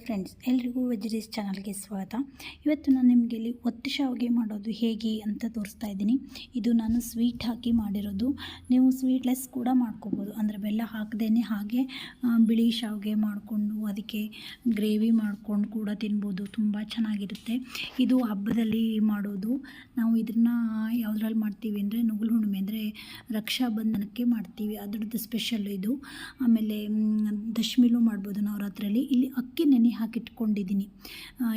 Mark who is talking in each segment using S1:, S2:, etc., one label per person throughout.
S1: Friends, ಎಲ್ರಿಗೂ veg ಚಾನಲ್ಗೆ ಸ್ವಾಗತ. ಇವತ್ತು ನಾನು ನಿಮಗೆ ಇಲ್ಲಿ ಒತ್ತು ಶಾವಿಗೆ ಮಾಡೋದು ಹೇಗೆ ಅಂತ ತೋರಿಸ್ತಾ ಇದ್ದೀನಿ. ಇದು ನಾನು ಸ್ವೀಟ್ ಹಾಕಿ ಮಾಡಿರೋದು. ನೀವು ಸ್ವೀಟ್ಲೆಸ್ ಕೂಡ ಮಾಡ್ಕೋಬೋದು, ಅಂದರೆ ಬೆಲ್ಲ ಹಾಕದೇನೆ ಹಾಗೆ ಬಿಳಿ ಶಾವಿಗೆ ಮಾಡಿಕೊಂಡು ಅದಕ್ಕೆ ಗ್ರೇವಿ ಮಾಡ್ಕೊಂಡು ಕೂಡ ತಿನ್ಬೋದು. ತುಂಬ ಚೆನ್ನಾಗಿರುತ್ತೆ. ಇದು ಹಬ್ಬದಲ್ಲಿ ಮಾಡೋದು. ನಾವು ಇದನ್ನು ಯಾವುದ್ರಲ್ಲಿ ಮಾಡ್ತೀವಿ ಅಂದರೆ ನುಗ್ಗಲು ಹುಣ್ಣಿಮೆ ಅಂದರೆ ರಕ್ಷಾಬಂಧನಕ್ಕೆ ಮಾಡ್ತೀವಿ, ಅದರದ್ದು ಸ್ಪೆಷಲ್ ಇದು. ಆಮೇಲೆ ದಶಮಿಲೂ ಮಾಡ್ಬೋದು ನವರಾತ್ರಿಯಲ್ಲಿ. ಇಲ್ಲಿ ಅಕ್ಕಿ ನೆನೆ ಹಾಕಿಟ್ಕೊಂಡಿದ್ದೀನಿ.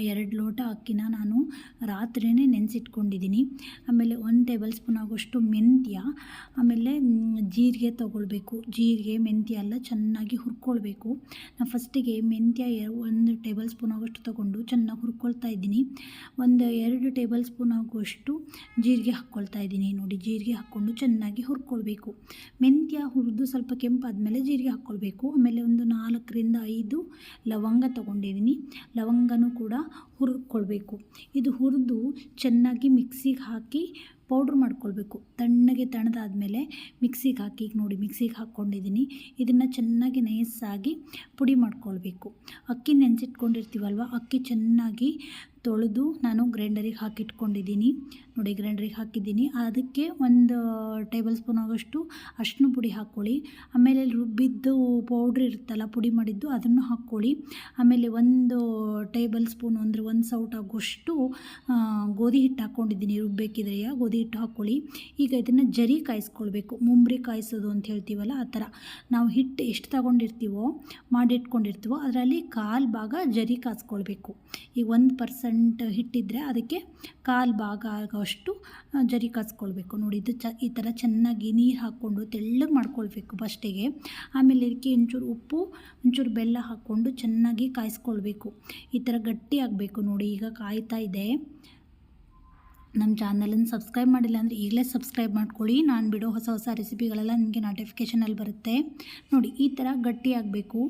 S1: 2 ಲೋಟ ಅಕ್ಕಿನ ನಾನು ರಾತ್ರಿಯೇ ನೆನೆಸಿಟ್ಕೊಂಡಿದ್ದೀನಿ. ಆಮೇಲೆ 1 ಟೇಬಲ್ ಸ್ಪೂನ್ ಆಗೋಷ್ಟು ಮೆಂತ್ಯ, ಆಮೇಲೆ ಜೀರಿಗೆ ತೊಗೊಳ್ಬೇಕು. ಜೀರಿಗೆ ಮೆಂತ್ಯ ಎಲ್ಲ ಚೆನ್ನಾಗಿ ಹುರ್ಕೊಳ್ಬೇಕು. ನಾನು ಫಸ್ಟಿಗೆ ಮೆಂತ್ಯ 1 ಟೇಬಲ್ ಸ್ಪೂನ್ ಆಗೋಷ್ಟು ತೊಗೊಂಡು ಚೆನ್ನಾಗಿ ಹುರ್ಕೊಳ್ತಾ ಇದ್ದೀನಿ. 2 ಟೇಬಲ್ ಸ್ಪೂನ್ ಆಗುವಷ್ಟು ಜೀರಿಗೆ ಹಾಕ್ಕೊಳ್ತಾ ಇದ್ದೀನಿ. ನೋಡಿ, ಜೀರಿಗೆ ಹಾಕ್ಕೊಂಡು ಚೆನ್ನಾಗಿ ಹುರ್ಕೊಳ್ಬೇಕು. ಮೆಂತ್ಯ ಹುರಿದು ಸ್ವಲ್ಪ ಕೆಂಪಾದಮೇಲೆ ಜೀರಿಗೆ ಹಾಕ್ಕೊಳ್ಬೇಕು. ಆಮೇಲೆ ಒಂದು 4 ರಿಂದ 5 ಲವಂಗ ತೊಗೊಂಡಿದ್ದೀನಿ. ಲವಂಗನೂ ಕೂಡ ಹುರ್ಕೊಳ್ಬೇಕು. ಇದು ಹುರಿದು ಚೆನ್ನಾಗಿ ಮಿಕ್ಸಿಗೆ ಹಾಕಿ ಪೌಡ್ರ್ ಮಾಡ್ಕೊಳ್ಬೇಕು. ತಣ್ಣಗೆ ತಣ್ಣದಾದಮೇಲೆ ಮಿಕ್ಸಿಗೆ ಹಾಕಿ, ನೋಡಿ ಮಿಕ್ಸಿಗೆ ಹಾಕ್ಕೊಂಡಿದ್ದೀನಿ. ಇದನ್ನು ಚೆನ್ನಾಗಿ ನೈಸಾಗಿ ಪುಡಿ ಮಾಡ್ಕೊಳ್ಬೇಕು. ಅಕ್ಕಿ ನೆನೆಸಿಟ್ಕೊಂಡಿರ್ತೀವಲ್ವ, ಅಕ್ಕಿ ಚೆನ್ನಾಗಿ ತೊಳೆದು ನಾನು ಗ್ರೈಂಡರಿಗೆ ಹಾಕಿಟ್ಕೊಂಡಿದ್ದೀನಿ. ನೋಡಿ, ಗ್ರೈಂಡರಿಗೆ ಹಾಕಿದ್ದೀನಿ. ಅದಕ್ಕೆ 1 ಟೇಬಲ್ ಸ್ಪೂನ್ ಆಗೋಷ್ಟು ಅರಿಶಿನ ಪುಡಿ ಹಾಕ್ಕೊಳ್ಳಿ. ಆಮೇಲೆ ರುಬ್ಬಿದ್ದು ಪೌಡ್ರ್ ಇರುತ್ತಲ್ಲ, ಪುಡಿ ಮಾಡಿದ್ದು, ಅದನ್ನು ಹಾಕ್ಕೊಳ್ಳಿ. ಆಮೇಲೆ 1 ಟೇಬಲ್ ಸ್ಪೂನ್ ಅಂದರೆ 1 ಸೌಟ್ ಆಗೋಷ್ಟು ಗೋಧಿ ಹಿಟ್ಟು ಹಾಕ್ಕೊಂಡಿದ್ದೀನಿ. ರುಬ್ಬೇಕಿದ್ರೆ ಗೋಧಿ ಹಿಟ್ಟು ಹಾಕ್ಕೊಳ್ಳಿ. ಈಗ ಇದನ್ನು ಜರಿ ಕಾಯಿಸ್ಕೊಳ್ಬೇಕು. ಮುಂಬ್ರಿ ಕಾಯಿಸೋದು ಅಂತ ಹೇಳ್ತೀವಲ್ಲ, ಆ ಥರ. ನಾವು ಹಿಟ್ಟು ಎಷ್ಟು ತಗೊಂಡಿರ್ತೀವೋ, ಮಾಡಿಟ್ಕೊಂಡಿರ್ತೀವೋ ಅದರಲ್ಲಿ 1/4 ಭಾಗ ಜರಿ ಕಾಯಿಸ್ಕೊಳ್ಬೇಕು. ಈಗ 1% ಹಿಟ್ಟಿದ್ರೆ ಅದಕ್ಕೆ 1/4 ಭಾಗ ಆಗೋಷ್ಟು ಜರಿ ಕಾಯಿಸ್ಕೊಳ್ಬೇಕು. ನೋಡಿ, ಇದು ಈ ಥರ ಚೆನ್ನಾಗಿ ನೀರು ಹಾಕ್ಕೊಂಡು ತೆಳ್ಳಗೆ ಮಾಡ್ಕೊಳ್ಬೇಕು ಫಸ್ಟಿಗೆ. ಆಮೇಲೆ ಇದಕ್ಕೆ ಒಂಚೂರು ಉಪ್ಪು, ಒಂಚೂರು ಬೆಲ್ಲ ಹಾಕ್ಕೊಂಡು ಚೆನ್ನಾಗಿ ಕಾಯಿಸ್ಕೊಳ್ಬೇಕು. ಈ ಥರ ಗಟ್ಟಿ ಆಗಬೇಕು. ನೋಡಿ, ಈಗ ಕಾಯ್ತಾ ಇದೆ. ನಮ್ಮ ಚಾನಲನ್ನು ಸಬ್ಸ್ಕ್ರೈಬ್ ಮಾಡಿಲ್ಲ ಅಂದರೆ ಈಗಲೇ ಸಬ್ಸ್ಕ್ರೈಬ್ ಮಾಡ್ಕೊಳ್ಳಿ. ನಾನು ಬಿಡೋ ಹೊಸ ರೆಸಿಪಿಗಳೆಲ್ಲ ನಿಮಗೆ ನೋಟಿಫಿಕೇಷನಲ್ಲಿ ಬರುತ್ತೆ. ನೋಡಿ, ಈ ಥರ ಗಟ್ಟಿ ಆಗಬೇಕು.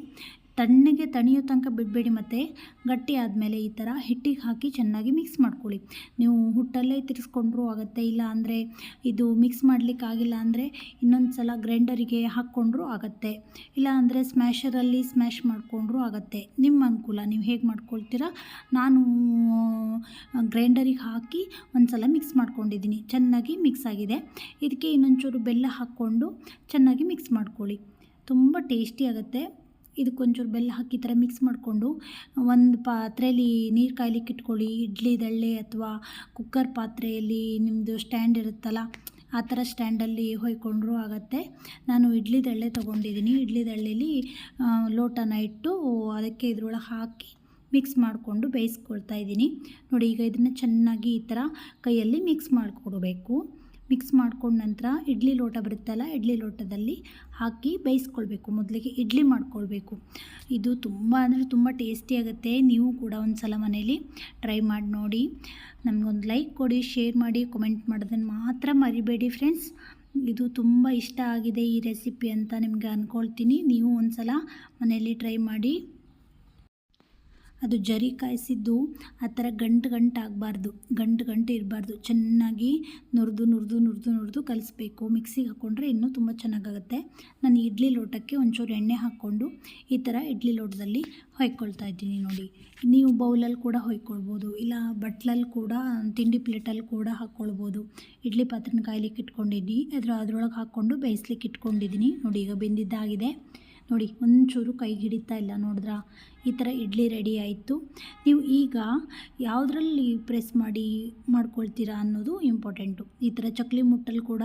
S1: ತಣ್ಣಗೆ ತಣಿಯೋ ತನಕ ಬಿಡಬೇಡಿ. ಮತ್ತು ಗಟ್ಟಿ ಆದಮೇಲೆ ಈ ಥರ ಹಿಟ್ಟಿಗೆ ಹಾಕಿ ಚೆನ್ನಾಗಿ ಮಿಕ್ಸ್ ಮಾಡ್ಕೊಳ್ಳಿ. ನೀವು ಹುಟ್ಟಲ್ಲೇ ತಿರ್ಸ್ಕೊಂಡ್ರೂ ಆಗುತ್ತೆ, ಇಲ್ಲ ಅಂದರೆ ಇದು ಮಿಕ್ಸ್ ಮಾಡಲಿಕ್ಕಾಗಿಲ್ಲ ಅಂದರೆ ಇನ್ನೊಂದು ಸಲ ಗ್ರೈಂಡರಿಗೆ ಹಾಕ್ಕೊಂಡ್ರೂ ಆಗುತ್ತೆ, ಇಲ್ಲ ಅಂದರೆ ಸ್ಮ್ಯಾಶರಲ್ಲಿ ಸ್ಮ್ಯಾಶ್ ಮಾಡಿಕೊಂಡ್ರೂ ಆಗುತ್ತೆ. ನಿಮ್ಮ ಅನುಕೂಲ, ನೀವು ಹೇಗೆ ಮಾಡ್ಕೊಳ್ತೀರಾ. ನಾನು ಗ್ರೈಂಡರಿಗೆ ಹಾಕಿ ಒಂದು ಸಲ ಮಿಕ್ಸ್ ಮಾಡ್ಕೊಂಡಿದ್ದೀನಿ. ಚೆನ್ನಾಗಿ ಮಿಕ್ಸ್ ಆಗಿದೆ. ಇದಕ್ಕೆ ಇನ್ನೊಂಚೂರು ಬೆಲ್ಲ ಹಾಕ್ಕೊಂಡು ಚೆನ್ನಾಗಿ ಮಿಕ್ಸ್ ಮಾಡ್ಕೊಳ್ಳಿ. ತುಂಬ ಟೇಸ್ಟಿ ಆಗುತ್ತೆ. ಇದಕ್ಕೊಂಚೂರು ಬೆಲ್ಲ ಹಾಕಿ ಈ ಥರ ಮಿಕ್ಸ್ ಮಾಡಿಕೊಂಡು ಒಂದು ಪಾತ್ರೆಯಲ್ಲಿ ನೀರು ಕಾಯ್ಲಿಕ್ಕೆ ಇಟ್ಕೊಳ್ಳಿ. ಇಡ್ಲಿ ದಳ್ಳೆ ಅಥವಾ ಕುಕ್ಕರ್ ಪಾತ್ರೆಯಲ್ಲಿ ನಿಮ್ಮದು ಸ್ಟ್ಯಾಂಡ್ ಇರುತ್ತಲ್ಲ, ಆ ಥರ ಸ್ಟ್ಯಾಂಡಲ್ಲಿ ಹೊಯ್ಕೊಂಡ್ರೂ ಆಗುತ್ತೆ. ನಾನು ಇಡ್ಲಿ ದಳ್ಳೆ ತೊಗೊಂಡಿದ್ದೀನಿ. ಇಡ್ಲಿ ದಳ್ಳೆಯಲ್ಲಿ ಲೋಟನ ಇಟ್ಟು ಅದಕ್ಕೆ ಇದ್ರೊಳಗೆ ಹಾಕಿ ಮಿಕ್ಸ್ ಮಾಡಿಕೊಂಡು ಬೇಯಿಸ್ಕೊಳ್ತಾ ಇದ್ದೀನಿ. ನೋಡಿ, ಈಗ ಇದನ್ನು ಚೆನ್ನಾಗಿ ಈ ಥರ ಕೈಯಲ್ಲಿ ಮಿಕ್ಸ್ ಮಾಡಿಕೊಡ್ಬೇಕು. ಮಿಕ್ಸ್ ಮಾಡ್ಕೊಂಡ ನಂತರ ಇಡ್ಲಿ ಲೋಟ ಬರುತ್ತಲ್ಲ, ಇಡ್ಲಿ ಲೋಟದಲ್ಲಿ ಹಾಕಿ ಬೇಯಿಸ್ಕೊಳ್ಬೇಕು. ಮೊದಲಿಗೆ ಇಡ್ಲಿ ಮಾಡ್ಕೊಳ್ಬೇಕು. ಇದು ತುಂಬ ಅಂದರೆ ತುಂಬ ಟೇಸ್ಟಿ ಆಗುತ್ತೆ. ನೀವು ಕೂಡ ಒಂದು ಸಲ ಮನೇಲಿ ಟ್ರೈ ಮಾಡಿ ನೋಡಿ. ನಮಗೊಂದು ಲೈಕ್ ಕೊಡಿ, ಶೇರ್ ಮಾಡಿ, ಕಮೆಂಟ್ ಮಾಡೋದನ್ನು ಮಾತ್ರ ಮರಿಬೇಡಿ ಫ್ರೆಂಡ್ಸ್. ಇದು ತುಂಬ ಇಷ್ಟ ಆಗಿದೆ ಈ ರೆಸಿಪಿ ಅಂತ ನಿಮಗೆ ಅಂದ್ಕೊಳ್ತೀನಿ. ನೀವು ಒಂದು ಸಲ ಮನೆಯಲ್ಲಿ ಟ್ರೈ ಮಾಡಿ. ಅದು ಜರಿ ಕಾಯಿಸಿದ್ದು ಆ ಥರ ಗಂಟು ಆಗಬಾರ್ದು, ಗಂಟು ಇರಬಾರ್ದು. ಚೆನ್ನಾಗಿ ನುರಿದು ಕಲಿಸ್ಬೇಕು. ಮಿಕ್ಸಿಗೆ ಹಾಕ್ಕೊಂಡ್ರೆ ಇನ್ನೂ ತುಂಬ ಚೆನ್ನಾಗಾಗುತ್ತೆ. ನಾನು ಇಡ್ಲಿ ಲೋಟಕ್ಕೆ ಒಂಚೂರು ಎಣ್ಣೆ ಹಾಕ್ಕೊಂಡು ಈ ಥರ ಇಡ್ಲಿ ಲೋಟದಲ್ಲಿ ಹೊಯ್ಕೊಳ್ತಾ ಇದ್ದೀನಿ. ನೋಡಿ, ನೀವು ಬೌಲಲ್ಲಿ ಕೂಡ ಹೊಯ್ಕೊಳ್ಬೋದು, ಇಲ್ಲ ಬಟ್ಲಲ್ಲಿ ಕೂಡ, ತಿಂಡಿ ಪ್ಲೇಟಲ್ಲಿ ಕೂಡ ಹಾಕ್ಕೊಳ್ಬೋದು. ಇಡ್ಲಿ ಪಾತ್ರೆನ ಕಾಯ್ಲಿಕ್ಕೆ ಇಟ್ಕೊಂಡಿದ್ದೀನಿ, ಅದರೊಳಗೆ ಹಾಕ್ಕೊಂಡು ಬೇಯಿಸ್ಲಿಕ್ಕೆ ಇಟ್ಕೊಂಡಿದ್ದೀನಿ. ನೋಡಿ, ಈಗ ಬೆಂದಿದ್ದಾಗಿದೆ. ನೋಡಿ, ಒಂಚೂರು ಕೈಗೆ ಹಿಡಿತಾ ಇಲ್ಲ, ನೋಡಿದ್ರಾ. ಈ ಥರ ಇಡ್ಲಿ ರೆಡಿ ಆಯಿತು. ನೀವು ಈಗ ಯಾವುದ್ರಲ್ಲಿ ಪ್ರೆಸ್ ಮಾಡ್ಕೊಳ್ತೀರಾ ಅನ್ನೋದು ಇಂಪಾರ್ಟೆಂಟು. ಈ ಥರ ಚಕ್ಲಿ ಮುಟ್ಟಲ್ಲಿ ಕೂಡ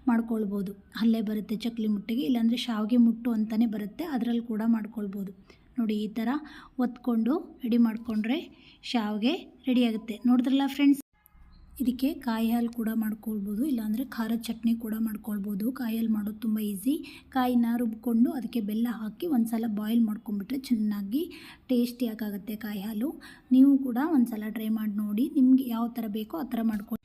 S1: ಮಾಡ್ಕೊಳ್ಬೋದು. ಅಲ್ಲೇ ಬರುತ್ತೆ ಚಕ್ಲಿ ಮುಟ್ಟಿಗೆ, ಇಲ್ಲಾಂದರೆ ಶಾವಿಗೆ ಮುಟ್ಟು ಅಂತಲೇ ಬರುತ್ತೆ, ಅದರಲ್ಲಿ ಕೂಡ ಮಾಡ್ಕೊಳ್ಬೋದು. ನೋಡಿ, ಈ ಥರ ಒತ್ಕೊಂಡು ರೆಡಿ ಮಾಡಿಕೊಂಡ್ರೆ ಶಾವಿಗೆ ರೆಡಿಯಾಗುತ್ತೆ. ನೋಡಿದ್ರಲ್ಲ ಫ್ರೆಂಡ್ಸ್. ಇದಕ್ಕೆ ಕಾಯಿ ಹಾಲು ಕೂಡ ಮಾಡ್ಕೊಳ್ಬೋದು, ಇಲ್ಲಾಂದರೆ ಖಾರದ ಚಟ್ನಿ ಕೂಡ ಮಾಡ್ಕೊಳ್ಬೋದು. ಕಾಯಿ ಹಾಲು ಮಾಡೋದು ತುಂಬ ಈಸಿ. ಕಾಯಿನ ರುಬ್ಕೊಂಡು ಅದಕ್ಕೆ ಬೆಲ್ಲ ಹಾಕಿ ಒಂದು ಸಲ ಬಾಯ್ಲ್ ಮಾಡ್ಕೊಂಡ್ಬಿಟ್ರೆ ಚೆನ್ನಾಗಿ ಟೇಸ್ಟಿಯಾಗುತ್ತೆ ಕಾಯಿ ಹಾಲು. ನೀವು ಕೂಡ ಒಂದು ಸಲ ಟ್ರೈ ಮಾಡಿ ನೋಡಿ. ನಿಮ್ಗೆ ಯಾವ ಥರ ಬೇಕೋ ಆ ಥರ ಮಾಡ್ಕೊಳ್ಳಿ.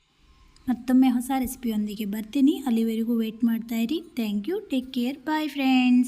S1: ಮತ್ತೊಮ್ಮೆ ಹೊಸ ರೆಸಿಪಿಯೊಂದಿಗೆ ಬರ್ತೀನಿ. ಅಲ್ಲಿವರೆಗೂ ವೆಯ್ಟ್ ಮಾಡ್ತಾಯಿರಿ. Thank you. Take care. Bye friends.